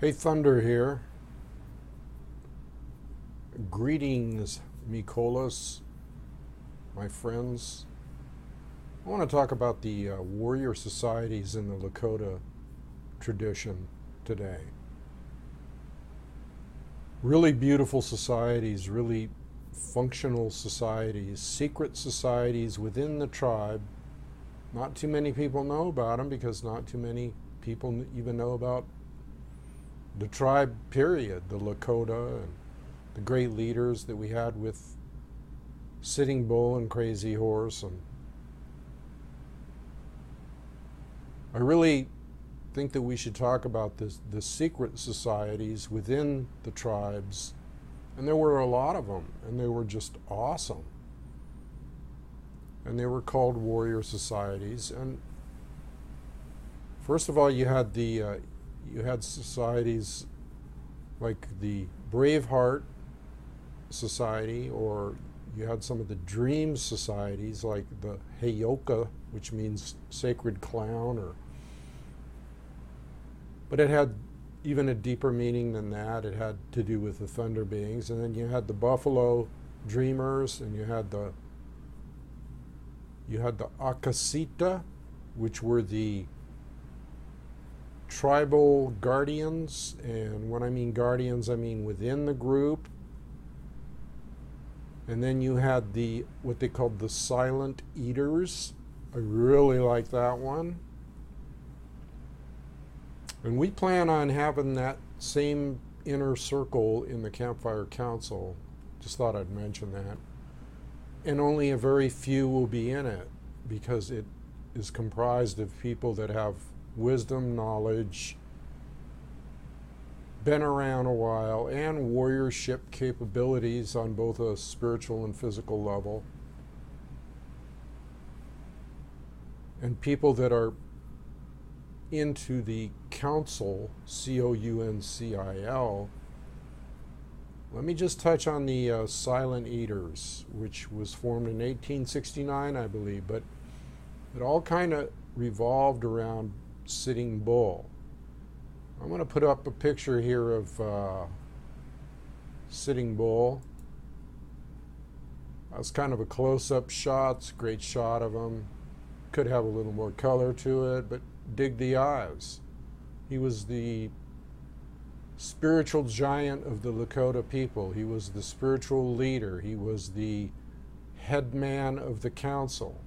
Hey, Thunder here. Greetings, Mikolas, my friends. I want to talk about the warrior societies in the Lakota tradition today. Really beautiful societies, really functional societies, secret societies within the tribe. Not too many people know about them because not too many people even know about the tribe, period, the Lakota, and the great leaders that we had with Sitting Bull and Crazy Horse. And I really think that we should talk about the secret societies within the tribes. And there were a lot of them, and they were just awesome. And they were called warrior societies. And first of all, you had societies like the Braveheart Society, or you had some of the dream societies like the Hoka, which means sacred clown, but it had even a deeper meaning than that. It had to do with the thunder beings. And then you had the Buffalo Dreamers, and you had the Akasita, which were the tribal guardians. And when I mean guardians, I mean within the group. And then you had what they called the Silent Eaters. I really like that one. And we plan on having that same inner circle in the Campfire Council. Just thought I'd mention that. And only a very few will be in it, because it is comprised of people that have wisdom, knowledge, been around a while, and warriorship capabilities on both a spiritual and physical level. And people that are into the council, COUNCIL. Let me just touch on the Silent Eaters, which was formed in 1869, I believe, but it all kind of revolved around Sitting Bull. I'm going to put up a picture here of Sitting Bull. That's kind of a close-up shot. It's a great shot of him. Could have a little more color to it, but dig the eyes. He was the spiritual giant of the Lakota people. He was the spiritual leader. He was the head man of the council.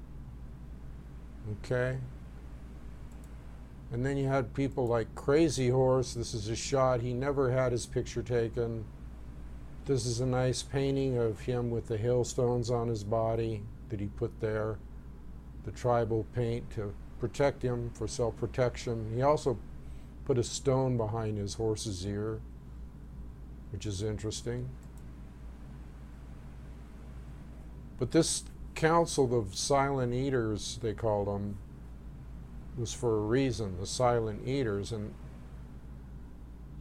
Okay? And then you had people like Crazy Horse. This is a shot. He never had his picture taken. This is a nice painting of him with the hailstones on his body that he put there. The tribal paint to protect him, for self-protection. He also put a stone behind his horse's ear, which is interesting. But this council of Silent Eaters, they called them, was for a reason, the Silent Eaters. And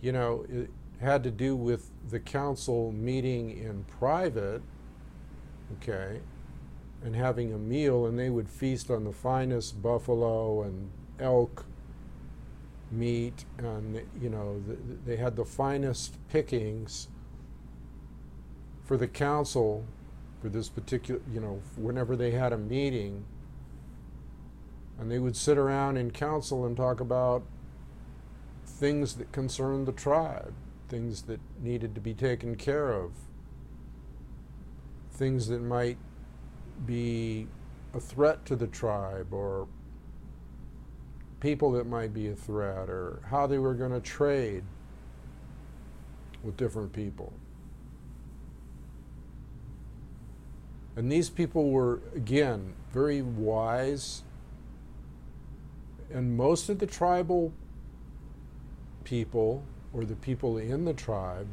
you know, it had to do with the council meeting in private, okay, and having a meal, and they would feast on the finest buffalo and elk meat, and you know, they had the finest pickings for the council for this particular, you know, whenever they had a meeting. And they would sit around in council and talk about things that concerned the tribe, things that needed to be taken care of, things that might be a threat to the tribe, or people that might be a threat, or how they were going to trade with different people. And these people were, again, very wise. And most of the tribal people, or the people in the tribe,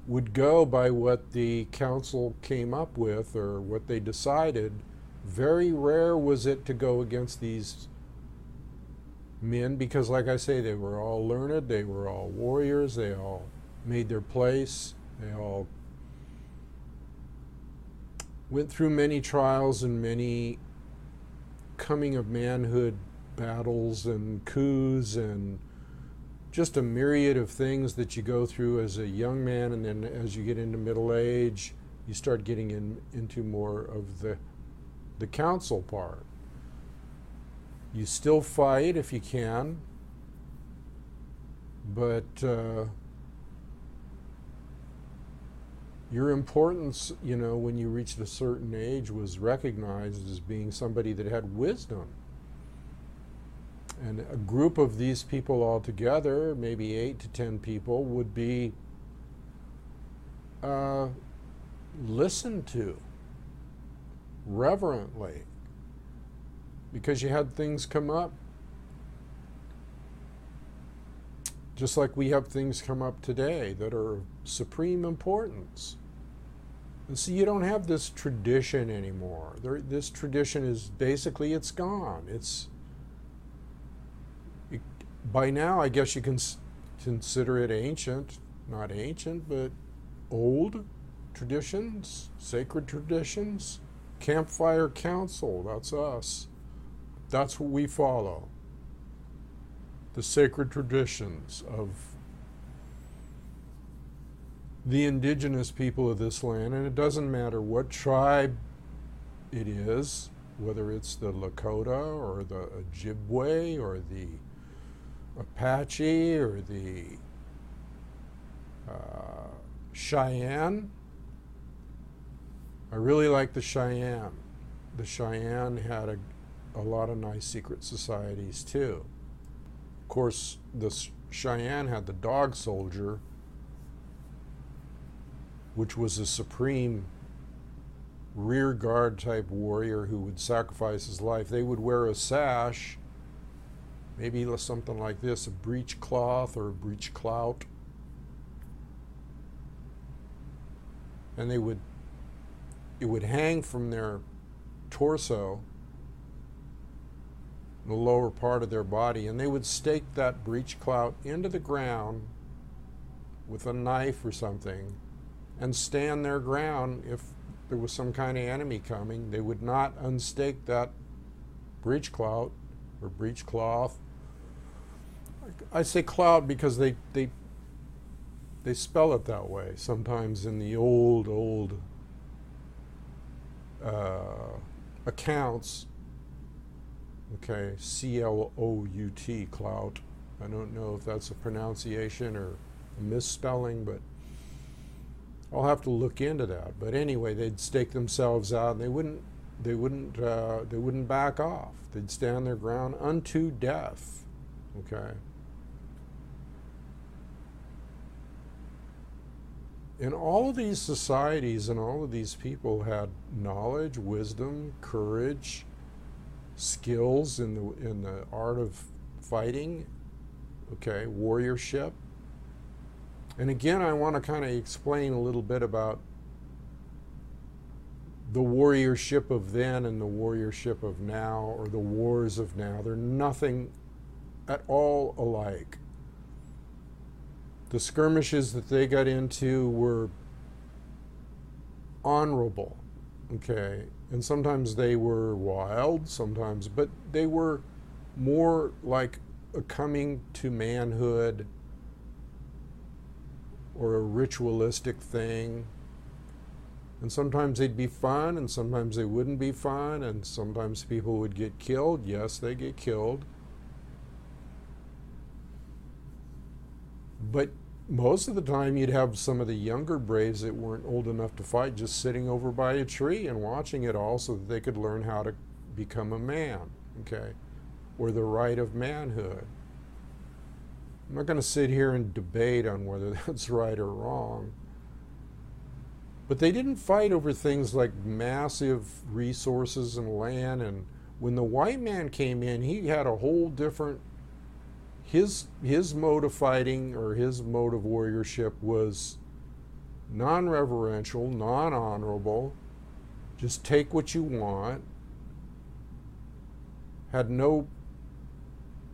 would go by what the council came up with or what they decided. Very rare was it to go against these men, because like I say, they were all learned, they were all warriors, they all made their place, they all went through many trials and many coming of manhood battles and coups and just a myriad of things that you go through as a young man, and then as you get into middle age, you start getting into more of the counsel part. You still fight if you can, but your importance, you know, when you reached a certain age was recognized as being somebody that had wisdom. And a group of these people all together, maybe 8 to 10 people, would be listened to reverently, because you had things come up just like we have things come up today that are of supreme importance. And so you don't have this tradition anymore. This tradition is basically, it's gone. By now, I guess you can consider it ancient, not ancient, but old traditions, sacred traditions. Campfire Council, that's us. That's what we follow. The sacred traditions of the indigenous people of this land, and it doesn't matter what tribe it is, whether it's the Lakota or the Ojibwe or the Apache or the Cheyenne. I really like the Cheyenne. The Cheyenne had a lot of nice secret societies too. Of course, the Cheyenne had the dog soldier, which was a supreme rear guard type warrior who would sacrifice his life. They would wear a sash, maybe something like this, a breech cloth or a breech clout. And it would hang from their torso, the lower part of their body, and they would stake that breech clout into the ground with a knife or something and stand their ground. If there was some kind of enemy coming, they would not unstake that breech clout or breech cloth. I say clout because they spell it that way sometimes in the old accounts. Okay, C-L-O-U-T, clout. I don't know if that's a pronunciation or a misspelling, but I'll have to look into that. But anyway, they'd stake themselves out, and they wouldn't back off. They'd stand their ground unto death. Okay. And all of these societies and all of these people had knowledge, wisdom, courage, skills in the art of fighting, okay, warriorship. And again, I want to kind of explain a little bit about the warriorship of then and the warriorship of now, or the wars of now. They're nothing at all alike. The skirmishes that they got into were honorable, okay? And sometimes they were wild, sometimes, but they were more like a coming to manhood or a ritualistic thing. And sometimes they'd be fun, and sometimes they wouldn't be fun, and sometimes people would get killed. Yes, they get killed. But most of the time you'd have some of the younger braves that weren't old enough to fight just sitting over by a tree and watching it all so that they could learn how to become a man, okay, or the right of manhood. I'm not going to sit here and debate on whether that's right or wrong. But they didn't fight over things like massive resources and land. And when the white man came in, he had a whole different, his mode of fighting, or his mode of warriorship, was non-reverential, non-honorable, just take what you want, had no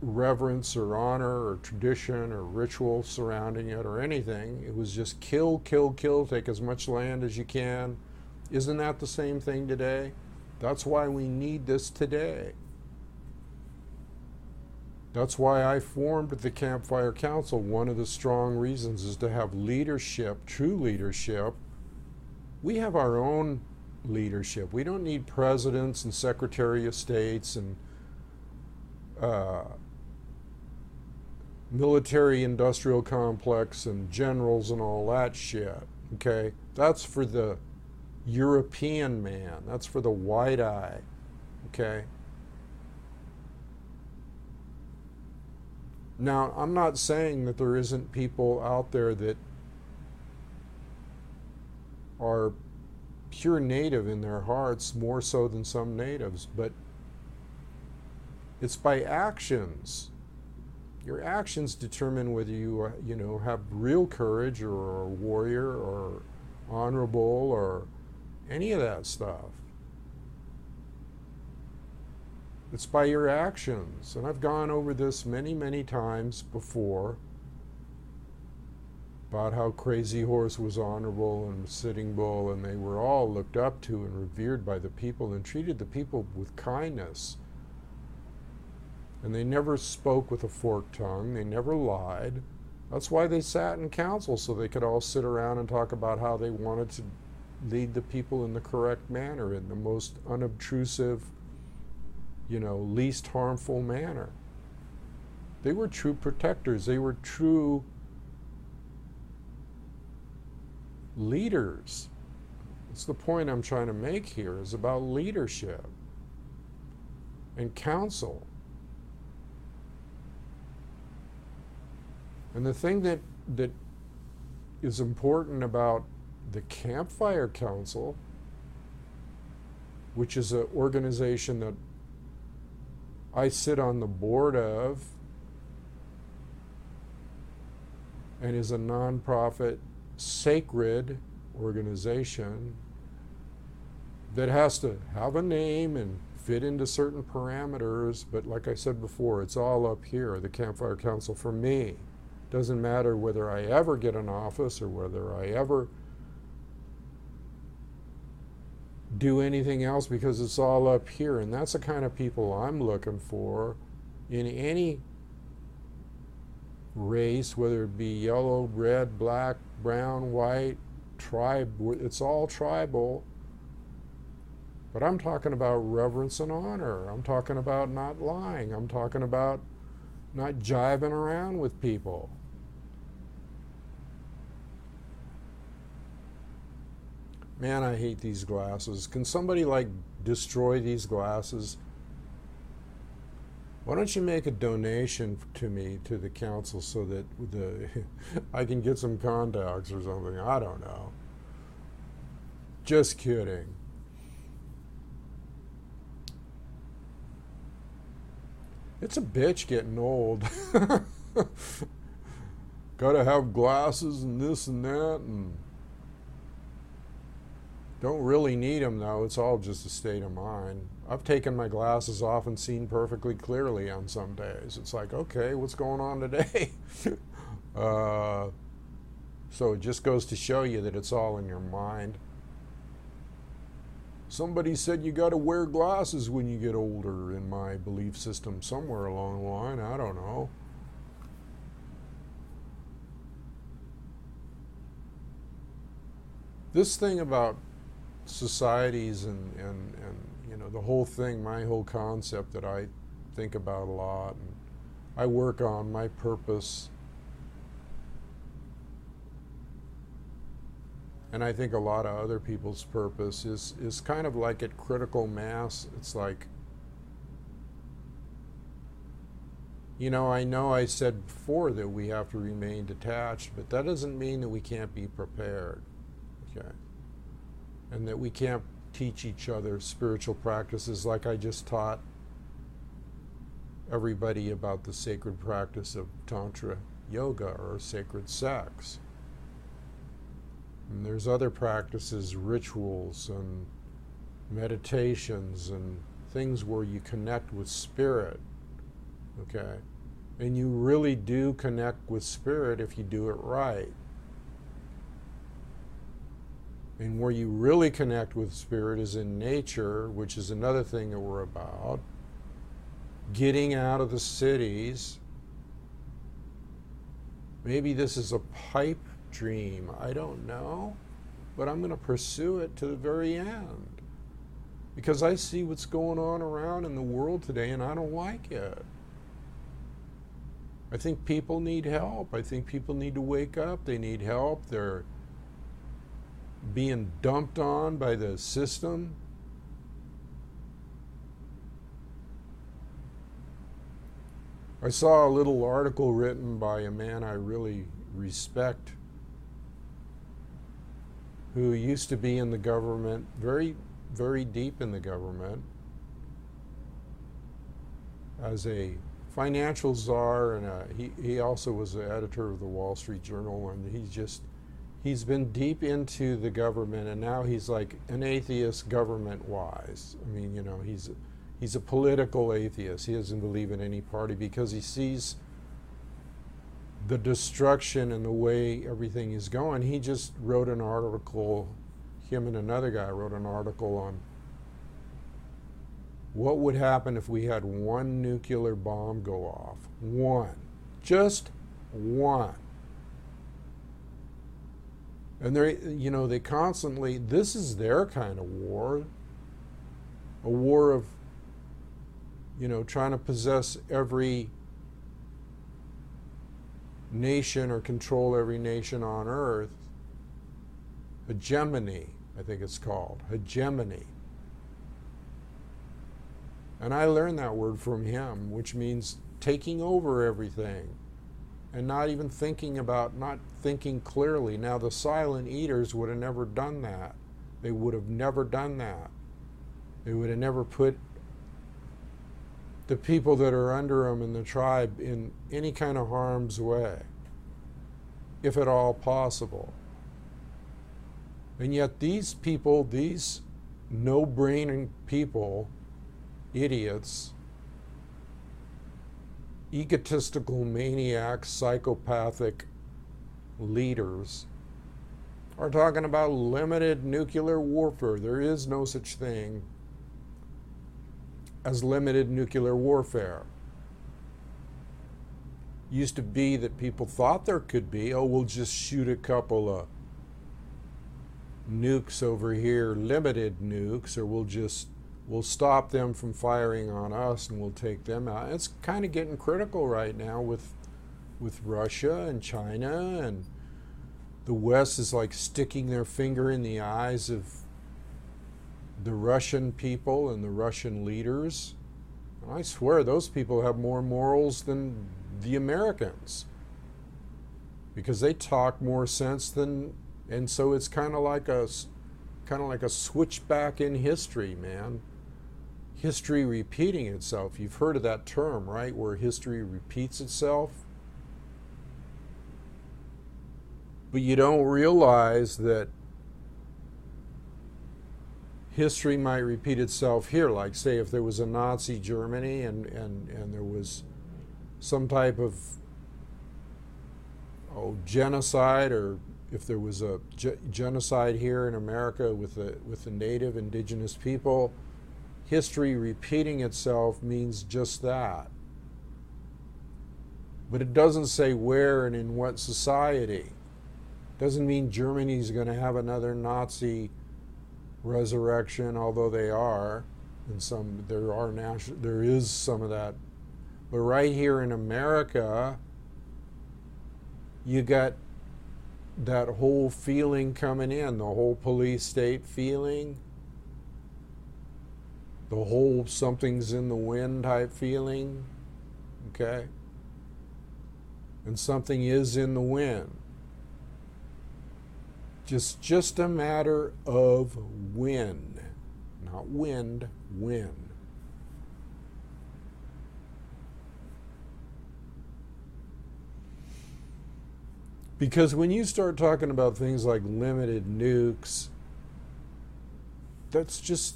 reverence or honor or tradition or ritual surrounding it or anything. It was just kill, kill, kill, take as much land as you can. Isn't that the same thing today? That's why we need this today. That's why I formed the Campfire Council. One of the strong reasons is to have leadership, true leadership. We have our own leadership. We don't need presidents and secretary of states and military industrial complex and generals and all that shit. Okay? That's for the European man. That's for the white eye. Okay? Now, I'm not saying that there isn't people out there that are pure native in their hearts, more so than some natives, but it's by actions. Your actions determine whether you have real courage or a warrior or honorable or any of that stuff. It's by your actions. And I've gone over this many, many times before about how Crazy Horse was honorable and Sitting Bull, and they were all looked up to and revered by the people and treated the people with kindness. And they never spoke with a forked tongue. They never lied. That's why they sat in council, so they could all sit around and talk about how they wanted to lead the people in the correct manner, in the most unobtrusive, least harmful manner. They were true protectors. They were true leaders. That's the point I'm trying to make here, is about leadership and counsel. And the thing that is important about the Campfire Council, which is an organization that I sit on the board of and is a nonprofit, sacred organization that has to have a name and fit into certain parameters, but like I said before, it's all up here, the Campfire Council. For me, doesn't matter whether I ever get an office or whether I ever do anything else, because it's all up here. And that's the kind of people I'm looking for in any race, whether it be yellow, red, black, brown, white, tribe. It's all tribal. But I'm talking about reverence and honor. I'm talking about not lying. I'm talking about not jiving around with people. Man, I hate these glasses. Can somebody destroy these glasses? Why don't you make a donation to me, to the council, so that I can get some contacts or something? I don't know. Just kidding. It's a bitch getting old. Gotta have glasses and this and that, and don't really need them, though. It's all just a state of mind. I've taken my glasses off and seen perfectly clearly on some days. It's like, okay, what's going on today? So it just goes to show you that it's all in your mind. Somebody said you got to wear glasses when you get older, in my belief system, somewhere along the line. I don't know. This thing about societies and the whole thing, my whole concept that I think about a lot and I work on, my purpose, and I think a lot of other people's purpose is kind of like at critical mass. It's like, I know I said before that we have to remain detached, but that doesn't mean that we can't be prepared, okay? And that we can't teach each other spiritual practices like I just taught everybody about the sacred practice of Tantra yoga or sacred sex. And there's other practices, rituals and meditations and things where you connect with spirit, okay? And you really do connect with spirit if you do it right. And where you really connect with spirit is in nature, which is another thing that we're about. getting out of the cities. Maybe this is a pipe dream. I don't know. But I'm going to pursue it to the very end. Because I see what's going on around in the world today and I don't like it. I think people need help. I think people need to wake up. They need help. They're being dumped on by the system. I saw a little article written by a man I really respect, who used to be in the government, very, very deep in the government, as a financial czar, and he also was the editor of the Wall Street Journal, and he's been deep into the government, and now he's like an atheist government-wise. I mean, you know, he's a political atheist. He doesn't believe in any party because he sees the destruction and the way everything is going. He just wrote an article, him and another guy wrote an article on what would happen if we had one nuclear bomb go off. One. Just one. And they constantly, this is their kind of war. A war of, trying to possess every nation or control every nation on earth. Hegemony, I think it's called. Hegemony. And I learned that word from him, which means taking over everything and not even not thinking clearly. Now, the silent eaters would have never done that. They would have never done that. They would have never put the people that are under them in the tribe in any kind of harm's way, if at all possible. And yet these people, these no-brain people, idiots, egotistical maniacs, psychopathic leaders, are talking about limited nuclear warfare. There is no such thing as limited nuclear warfare. Used to be that people thought there could be, we'll just shoot a couple of nukes over here, limited nukes, or we'll stop them from firing on us and we'll take them out. It's kind of getting critical right now with Russia and China, and the West is like sticking their finger in the eyes of the Russian people and the Russian leaders. And I swear those people have more morals than the Americans, because they talk more sense than, and so it's kind of like a switchback in history, man. History repeating itself. You've heard of that term, right? Where history repeats itself. But you don't realize that history might repeat itself here. Like, say, if there was a Nazi Germany and there was some type of genocide, or if there was a genocide here in America with the native indigenous people, history repeating itself means just that. But it doesn't say where and in what society. Doesn't mean Germany's going to have another Nazi resurrection, although they are, and there is some of that. But right here in America, you got that whole feeling coming in, the whole police state feeling, the whole something's in the wind type feeling, okay? And something is in the wind. Just a matter of when, not wind, when. Because when you start talking about things like limited nukes, that's just,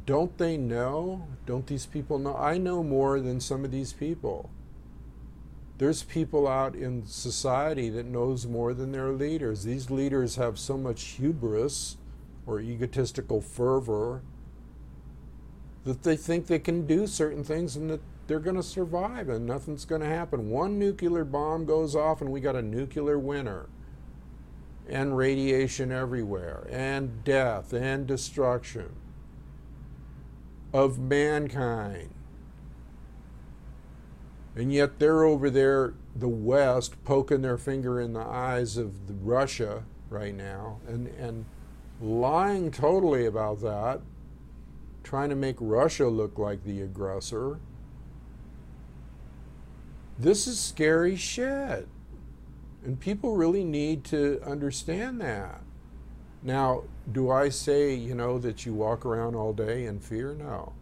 don't they know? Don't these people know? I know more than some of these people. There's people out in society that knows more than their leaders. These leaders have so much hubris or egotistical fervor that they think they can do certain things and that they're going to survive and nothing's going to happen. One nuclear bomb goes off and we got a nuclear winter, and radiation everywhere, and death and destruction of mankind. And yet they're over there, the West, poking their finger in the eyes of Russia right now and lying totally about that, trying to make Russia look like the aggressor. This is scary shit. And people really need to understand that. Now, do I say, that you walk around all day in fear? No.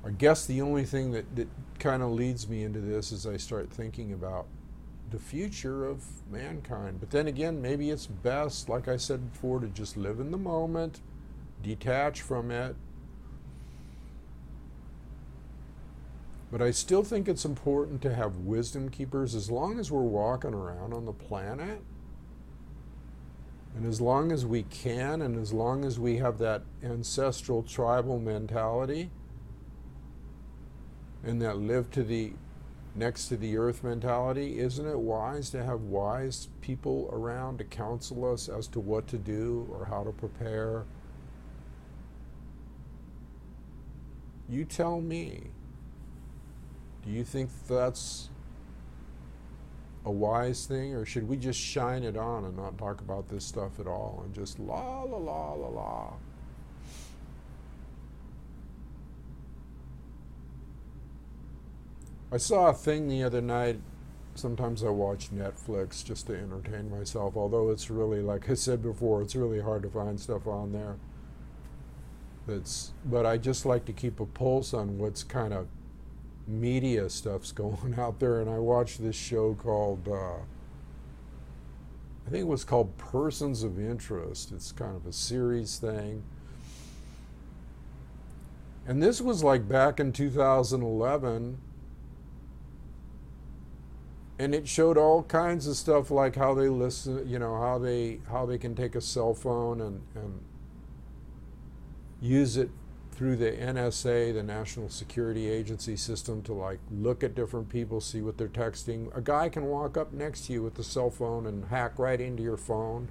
I guess the only thing that kind of leads me into this is I start thinking about the future of mankind. But then again, maybe it's best, like I said before, to just live in the moment, detach from it. But I still think it's important to have wisdom keepers as long as we're walking around on the planet. And as long as we can, and as long as we have that ancestral tribal mentality, and that live to the next to the earth mentality, isn't it wise to have wise people around to counsel us as to what to do or how to prepare? You tell me. Do you think that's a wise thing, or should we just shine it on and not talk about this stuff at all and just la la la la la? I saw a thing the other night. Sometimes I watch Netflix just to entertain myself, although it's really, like I said before, it's really hard to find stuff on there. But I just like to keep a pulse on what's kind of media stuff's going out there, and I watched this show called, I think it was called Persons of Interest. It's kind of a series thing. And this was like back in 2011, and it showed all kinds of stuff like how they listen, how they can take a cell phone and use it through the NSA, the National Security Agency system, to like look at different people, see what they're texting. A guy can walk up next to you with the cell phone and hack right into your phone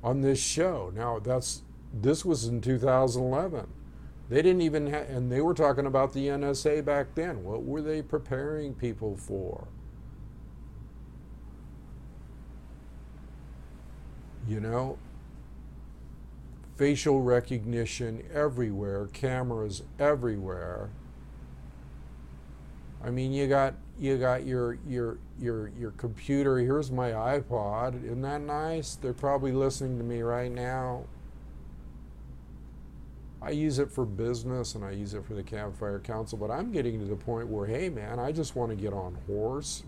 on this show. Now this was in 2011. They didn't even and they were talking about the NSA back then. What were they preparing people for? Facial recognition everywhere, cameras everywhere. I mean, you got your computer. Here's my iPod. Isn't that nice? They're probably listening to me right now. I use it for business and I use it for the Campfire Council, but I'm getting to the point where, hey man, I just want to get on a horse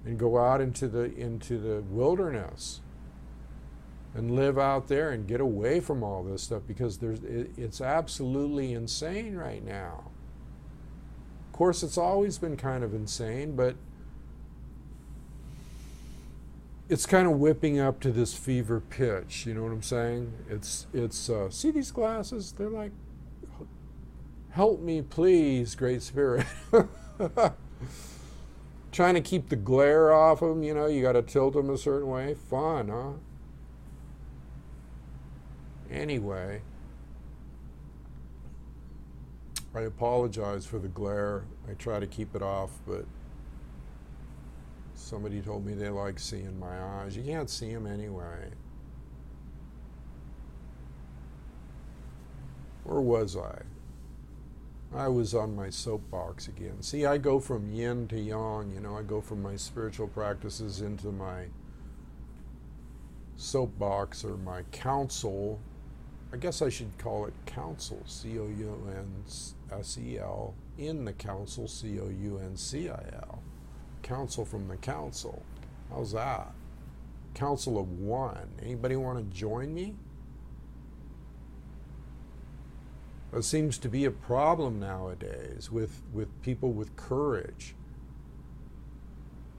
and go out into the wilderness and live out there and get away from all this stuff, because it's absolutely insane right now. Of course, it's always been kind of insane, but it's kind of whipping up to this fever pitch. You know what I'm saying? It's see these glasses? They're like, help me please, Great Spirit. Trying to keep the glare off them, you got to tilt them a certain way. Fun, huh? Anyway, I apologize for the glare. I try to keep it off, but somebody told me they like seeing my eyes. You can't see them anyway. Where was I? I was on my soapbox again. See, I go from yin to yang, I go from my spiritual practices into my soapbox, or my council. I guess I should call it council, C-O-U-N-S-E-L, in the council, C-O-U-N-C-I-L. Council from the council. How's that? Council of one. Anybody want to join me? That seems to be a problem nowadays with people with courage.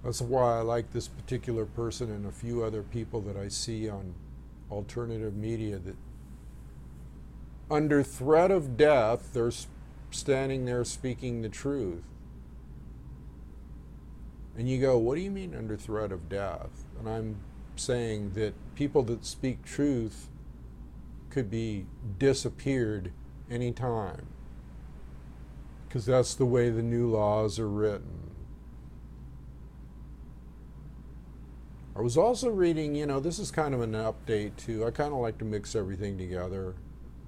That's why I like this particular person and a few other people that I see on alternative media that under threat of death, they're standing there speaking the truth. And you go, what do you mean under threat of death? And I'm saying that people that speak truth could be disappeared anytime, because that's the way the new laws are written. I was also reading, this is kind of an update too. I kind of like to mix everything together,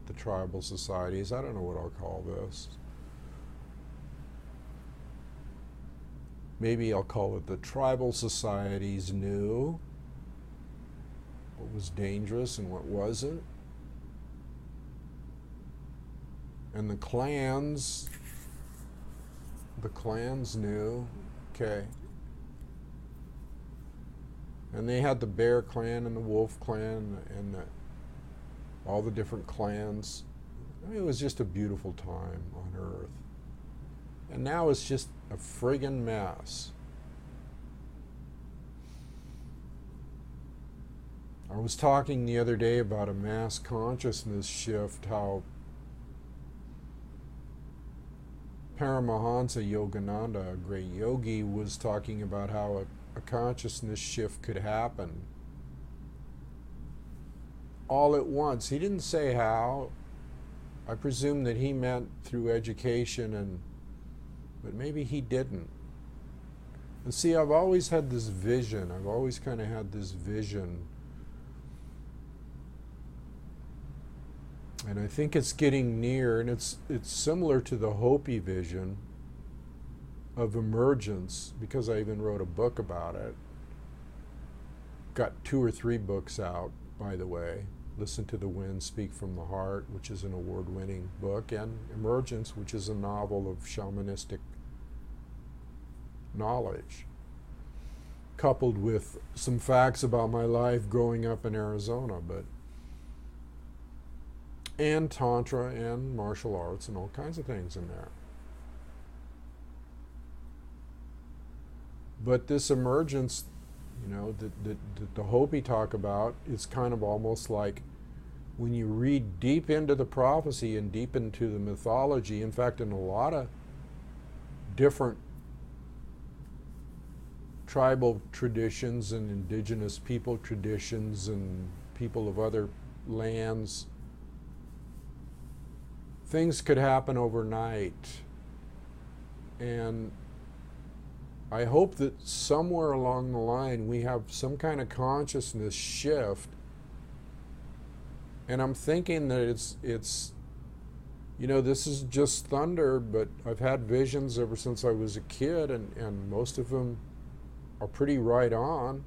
the tribal societies. I don't know what I'll call this. Maybe I'll call it the tribal societies knew what was dangerous and what wasn't. And the clans knew, okay. And they had the Bear Clan and the Wolf Clan and all the different clans. I mean, it was just a beautiful time on Earth. And now it's just a friggin' mess. I was talking the other day about a mass consciousness shift, how Paramahansa Yogananda, a great yogi, was talking about how a consciousness shift could happen all at once. He didn't say how. I presume that he meant through education, but maybe he didn't. And see, I've always had this vision. I've always kind of had this vision. And I think it's getting near, and it's similar to the Hopi vision of emergence, because I even wrote a book about it. Got 2 or 3 books out, by the way. Listen to the Wind, Speak from the Heart, which is an award-winning book, and Emergence, which is a novel of shamanistic knowledge, coupled with some facts about my life growing up in Arizona, and Tantra and martial arts and all kinds of things in there. But this emergence, that the Hopi talk about, is kind of almost like when you read deep into the prophecy and deep into the mythology. In fact, in a lot of different tribal traditions and indigenous people traditions and people of other lands, things could happen overnight. And I hope that somewhere along the line we have some kind of consciousness shift. And I'm thinking that it's this is just thunder, but I've had visions ever since I was a kid, and most of them are pretty right on.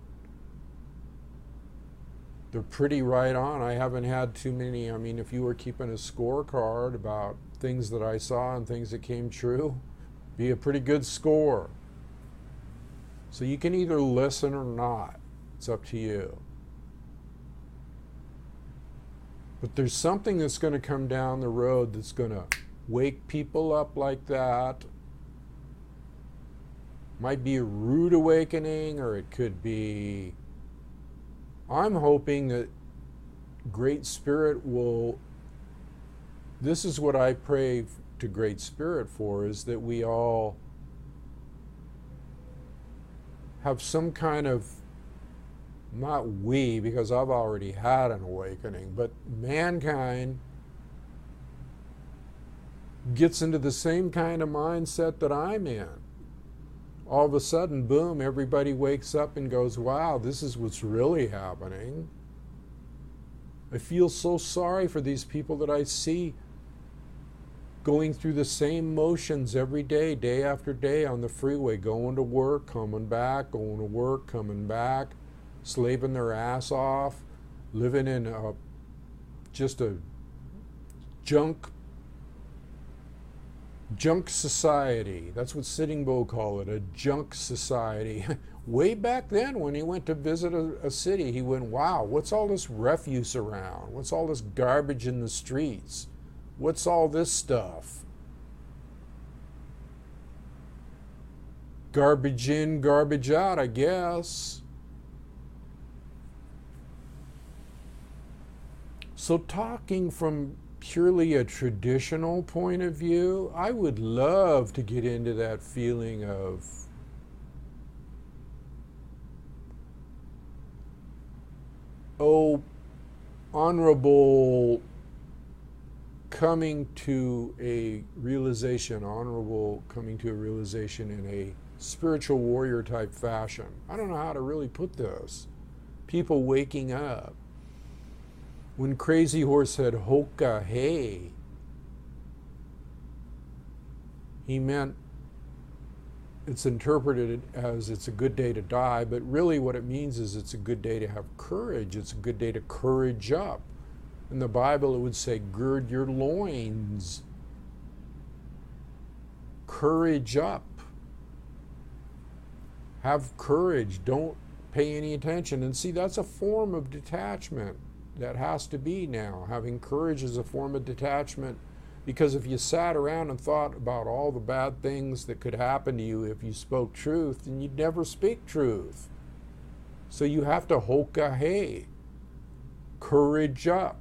They're pretty right on. I haven't had too many. I mean, if you were keeping a scorecard about things that I saw and things that came true, be a pretty good score. So you can either listen or not. It's up to you. But there's something that's going to come down the road that's going to wake people up like that. Might be a rude awakening, or it could be... I'm hoping that Great Spirit will... This is what I pray to Great Spirit for, is that we all have some kind of, not we, because I've already had an awakening, but mankind gets into the same kind of mindset that I'm in. All of a sudden, boom, everybody wakes up and goes, wow, this is what's really happening. I feel so sorry for these people that I see going through the same motions every day, day after day on the freeway, going to work, coming back, going to work, coming back, slaving their ass off, living in just a junk society. That's what Sitting Bull called it, a junk society. Way back then, when he went to visit a city, he went, wow, what's all this refuse around? What's all this garbage in the streets? What's all this stuff? Garbage in, garbage out, I guess. So talking from purely a traditional point of view, I would love to get into that feeling of honorable coming to a realization, in a spiritual warrior type fashion. I don't know how to really put this. People waking up. When Crazy Horse said Hoka, hey, he meant, it's interpreted as it's a good day to die, but really what it means is it's a good day to have courage. It's a good day to courage up. In the Bible, it would say, gird your loins. Courage up. Have courage. Don't pay any attention. And see, that's a form of detachment that has to be now. Having courage is a form of detachment, because if you sat around and thought about all the bad things that could happen to you if you spoke truth, then you'd never speak truth. So you have to Hoka hey. Courage up.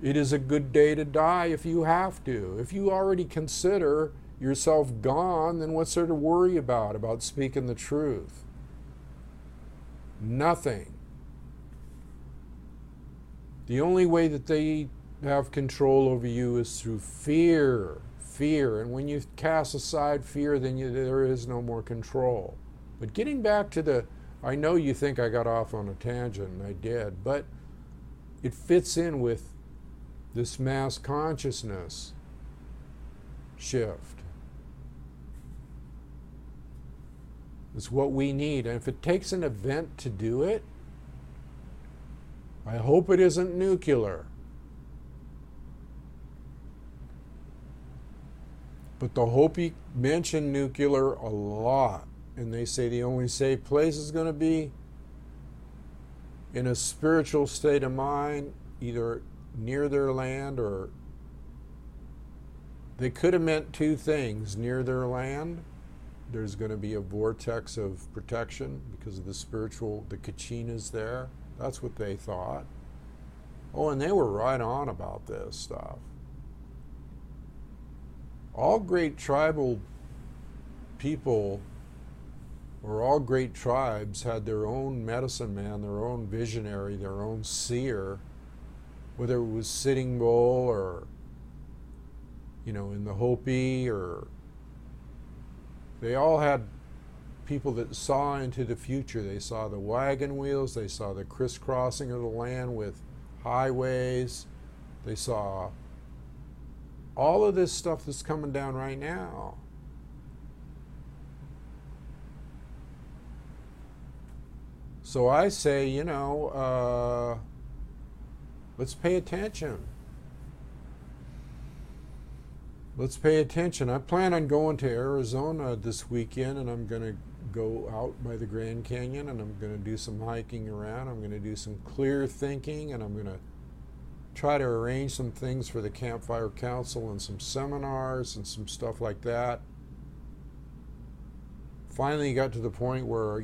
It is a good day to die if you have to. If you already consider yourself gone, then what's there to worry about speaking the truth? Nothing. The only way that they have control over you is through fear. Fear. And when you cast aside fear, then there is no more control. But getting back to I know you think I got off on a tangent, and I did, but it fits in with this mass consciousness shift. It's what we need. And if it takes an event to do it, I hope it isn't nuclear. But the Hopi mention nuclear a lot. And they say the only safe place is going to be in a spiritual state of mind, either near their land, or they could have meant two things. Near their land, there's going to be a vortex of protection because of the Kachinas there. That's what they thought. Oh, and they were right on about this stuff. All great tribal people, or all great tribes, had their own medicine man, their own visionary, their own seer, whether it was Sitting Bull or, in the Hopi, or they all had people that saw into the future. They saw the wagon wheels, they saw the crisscrossing of the land with highways, they saw all of this stuff that's coming down right now. So I say, let's pay attention. Let's pay attention. I plan on going to Arizona this weekend, and I'm going to go out by the Grand Canyon, and I'm going to do some hiking around. I'm going to do some clear thinking, and I'm going to try to arrange some things for the Campfire Council and some seminars and some stuff like that. Finally got to the point where,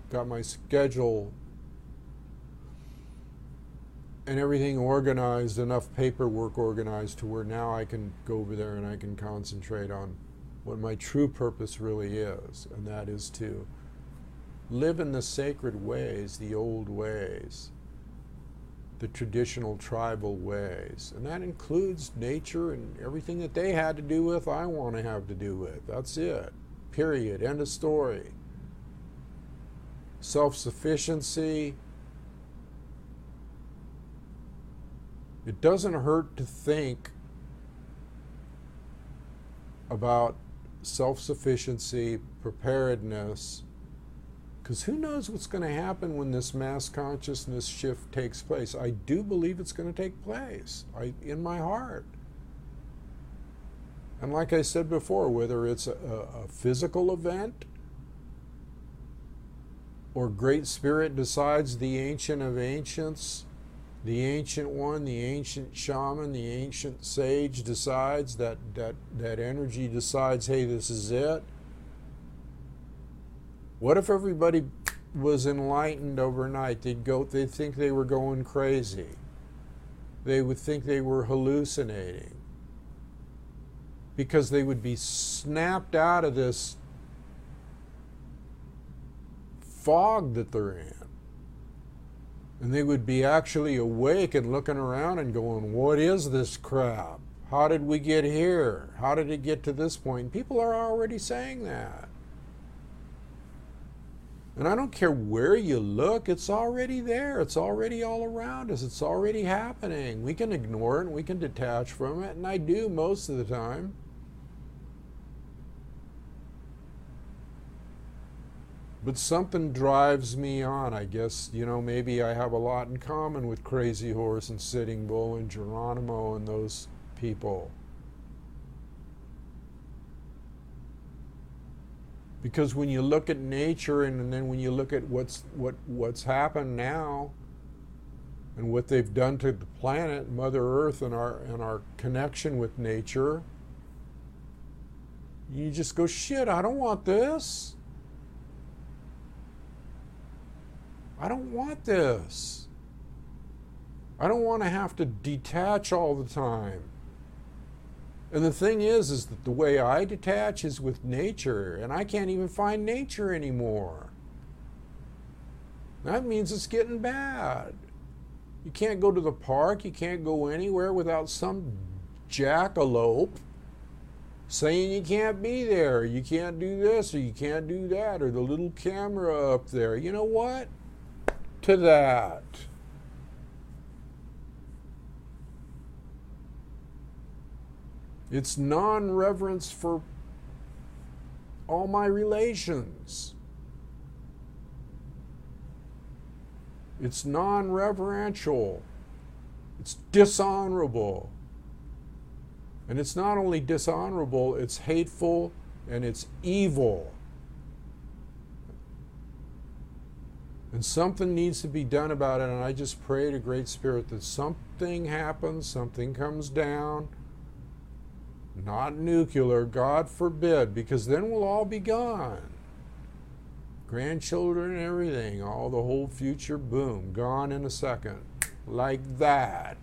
got my schedule and everything organized, enough paperwork organized to where now I can go over there and I can concentrate on what my true purpose really is, and that is to live in the sacred ways, the old ways, the traditional tribal ways. And that includes nature and everything that they had to do with, I want to have to do with. That's it. Period. End of story. Self-sufficiency. It doesn't hurt to think about self-sufficiency, preparedness, because who knows what's going to happen when this mass consciousness shift takes place. I do believe it's going to take place, in my heart. And like I said before, whether it's a physical event, or Great Spirit decides, the Ancient of Ancients, the Ancient One, the Ancient Shaman, the Ancient Sage decides, that energy decides, hey, this is it. What if everybody was enlightened overnight, they'd think they were going crazy. They would think they were hallucinating, because they would be snapped out of this fog that they're in. And they would be actually awake and looking around and going, what is this crap? How did we get here? How did it get to this point? And people are already saying that. And I don't care where you look, it's already there. It's already all around us. It's already happening. We can ignore it and we can detach from it, and I do most of the time. But something drives me on. I guess, maybe I have a lot in common with Crazy Horse and Sitting Bull and Geronimo and those people. Because when you look at nature, and then when you look at what's happened now and what they've done to the planet, Mother Earth, and our connection with nature, you just go, shit, I don't want this. I don't want this. I don't want to have to detach all the time. And the thing is that the way I detach is with nature, and I can't even find nature anymore. That means it's getting bad. You can't go to the park, you can't go anywhere without some jackalope saying you can't be there, you can't do this, or you can't do that, or the little camera up there. You know what? To that. It's non-reverence for all my relations. It's non-reverential. It's dishonorable. And it's not only dishonorable, it's hateful and it's evil. And something needs to be done about it, and I just pray to Great Spirit that something happens, something comes down. Not nuclear, God forbid, because then we'll all be gone. Grandchildren and everything, all the whole future, boom, gone in a second. Like that.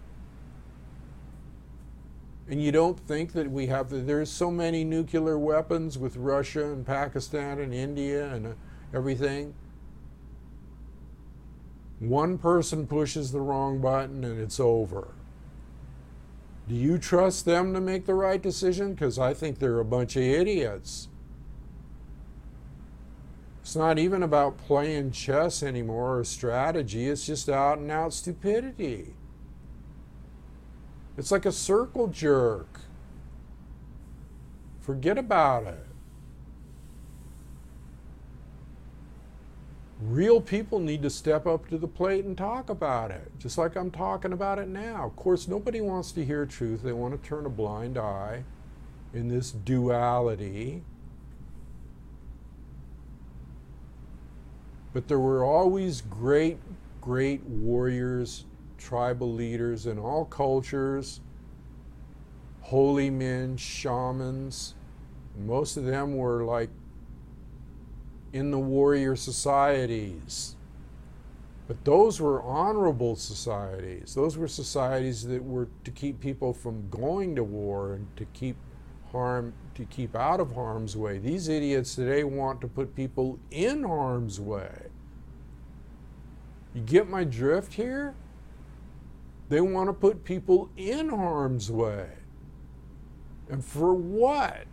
And you don't think that there's so many nuclear weapons with Russia and Pakistan and India and everything. One person pushes the wrong button and it's over. Do you trust them to make the right decision? Because I think they're a bunch of idiots. It's not even about playing chess anymore or strategy. It's just out and out stupidity. It's like a circle jerk. Forget about it. Real people need to step up to the plate and talk about it, just like I'm talking about it now. Of course, nobody wants to hear truth. They want to turn a blind eye in this duality. But there were always great, great warriors, tribal leaders in all cultures, holy men, shamans. Most of them were like in the warrior societies. But those were honorable societies. Those were societies that were to keep people from going to war and to keep out of harm's way. These idiots today want to put people in harm's way. You get my drift here? They want to put people in harm's way. And for what?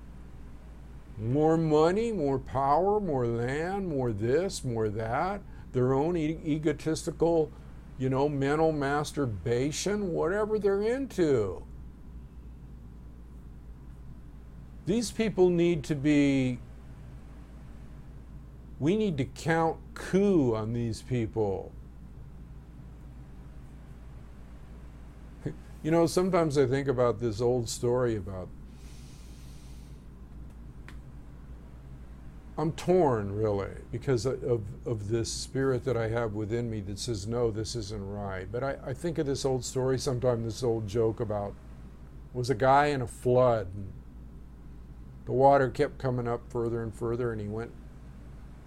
More money, more power, more land, more this, more that, their own egotistical, mental masturbation, whatever they're into. These people need to we need to count coup on these people. Sometimes I think about this old story about, I'm torn, really, because of this spirit that I have within me that says, no, this isn't right. But I think of this old story sometimes, this old joke about, was a guy in a flood. And the water kept coming up further and further, and he went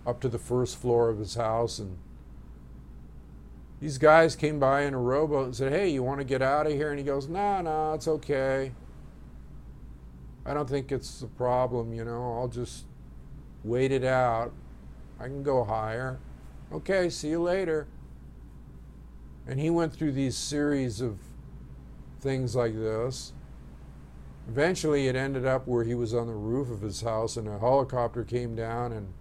up to the first floor of his house, and these guys came by in a rowboat and said, "Hey, you want to get out of here?" And he goes, "No, it's okay. I don't think it's a problem, I'll just wait it out. I can go higher. Okay, see you later." And he went through these series of things like this. Eventually it ended up where he was on the roof of his house and a helicopter came down and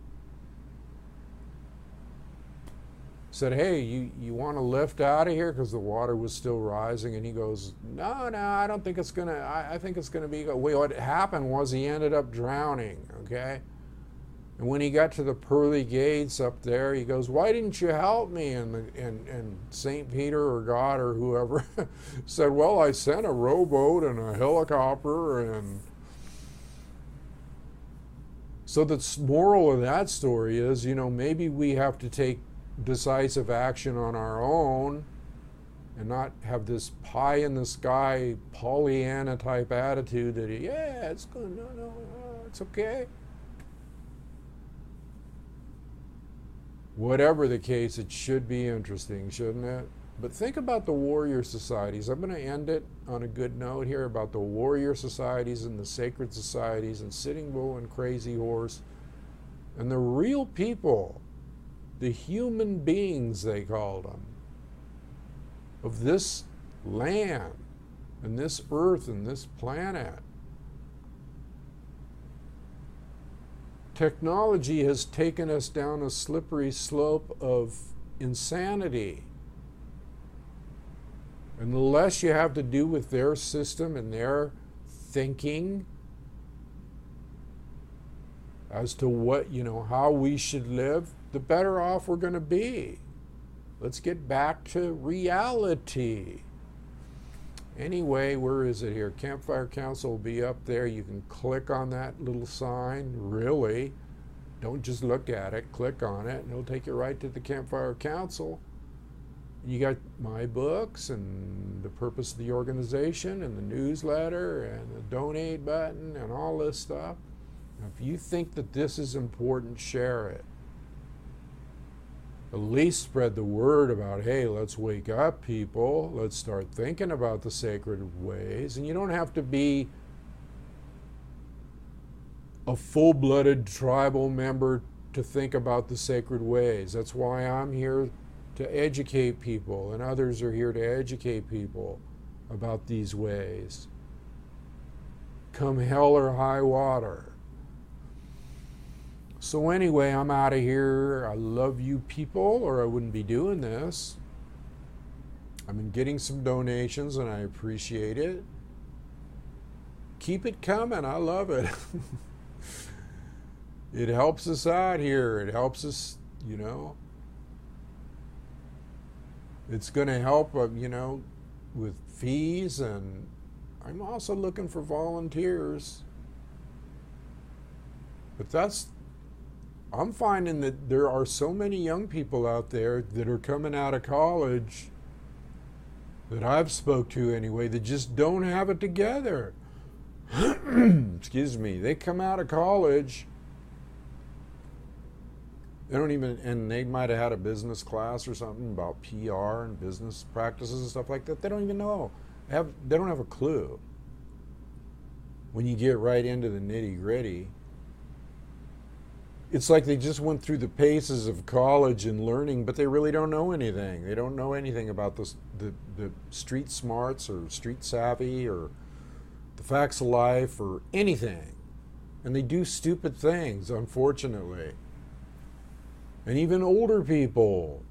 said, "Hey, you want to lift out of here?" Because the water was still rising. And he goes, No, I don't think it's going to, I think it's going to be, what happened was he ended up drowning, okay? And when he got to the pearly gates up there, he goes, "Why didn't you help me?" And St. Peter or God or whoever said, "Well, I sent a rowboat and a helicopter." And so the moral of that story is, maybe we have to take decisive action on our own and not have this pie in the sky Pollyanna type attitude that it's good, no, it's okay. Whatever the case, it should be interesting, shouldn't it? But think about the warrior societies. I'm going to end it on a good note here about the warrior societies and the sacred societies and Sitting Bull and Crazy Horse and the real people, the human beings they called them, of this land and this earth and this planet. Technology has taken us down a slippery slope of insanity. And the less you have to do with their system and their thinking as to what, how we should live, the better off we're going to be. Let's get back to reality. Anyway, where is it here? Campfire Council will be up there. You can click on that little sign, really. Don't just look at it, click on it, and it'll take you right to the Campfire Council. You got my books and the purpose of the organization and the newsletter and the donate button and all this stuff. If you think that this is important, share it. At least spread the word about, hey, let's wake up, people. Let's start thinking about the sacred ways. And you don't have to be a full-blooded tribal member to think about the sacred ways. That's why I'm here to educate people, and others are here to educate people about these ways. Come hell or high water. So anyway, I'm out of here. I love you people, or I wouldn't be doing this. I've been getting some donations, and I appreciate it. Keep it coming. I love it. It helps us out here. It helps us, It's going to help, with fees, and I'm also looking for volunteers. But I'm finding that there are so many young people out there that are coming out of college, that I've spoke to anyway, that just don't have it together. Excuse me. They come out of college, they don't even, and they might have had a business class or something about PR and business practices and stuff like that. They don't even know. They don't have a clue. When you get right into the nitty-gritty, it's like they just went through the paces of college and learning, but they really don't know anything. They don't know anything about the street smarts or street savvy or the facts of life or anything. And they do stupid things, unfortunately. And even older people.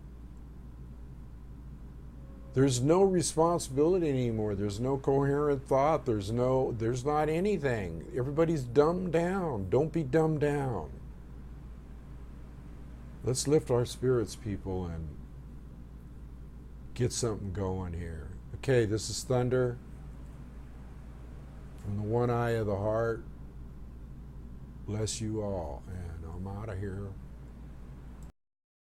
There's no responsibility anymore. There's no coherent thought. There's not anything. Everybody's dumbed down. Don't be dumbed down. Let's lift our spirits, people, and get something going here. Okay, this is Thunder from the one eye of the heart. Bless you all, and I'm out of here.